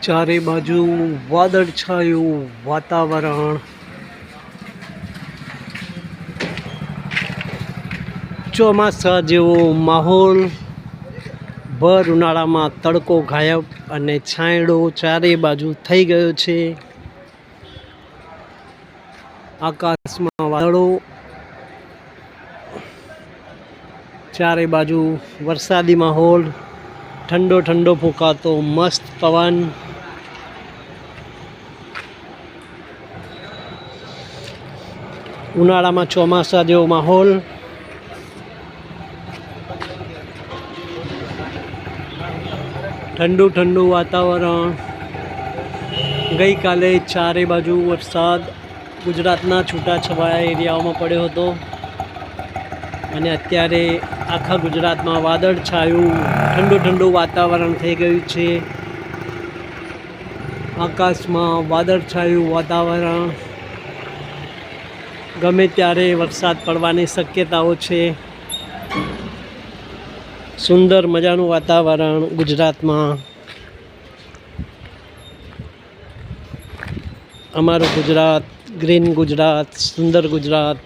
ચારે બાજુ વાદળછાયું વાતાવરણ, ચોમાસા જેવો માહોલ, ભર ઉનાળામાં તડકો ગાયબ અને છાંયડો ચારે બાજુ થઈ ગયો છે. આકાશમાં વાદળો, ચારે બાજુ વરસાદી માહોલ, ઠંડો ઠંડો ફૂંકાતો મસ્ત પવન. ઉનાળામાં ચોમાસા જેવો માહોલ, ઠંડુ ઠંડુ વાતાવરણ. ગઈકાલે ચારે બાજુ વરસાદ ગુજરાતના છૂટાછવાયા એરિયાઓમાં પડ્યો હતો અને અત્યારે આખા ગુજરાતમાં વાદળછાયું ઠંડુ ઠંડુ વાતાવરણ થઈ ગયું છે. આકાશમાં વાદળછાયું વાતાવરણ, ગમે ત્યારે વરસાદ પડવાની શક્યતાઓ છે. સુંદર મજાનું વાતાવરણ ગુજરાતમાં. અમારું ગુજરાત, ગ્રીન ગુજરાત, સુંદર ગુજરાત.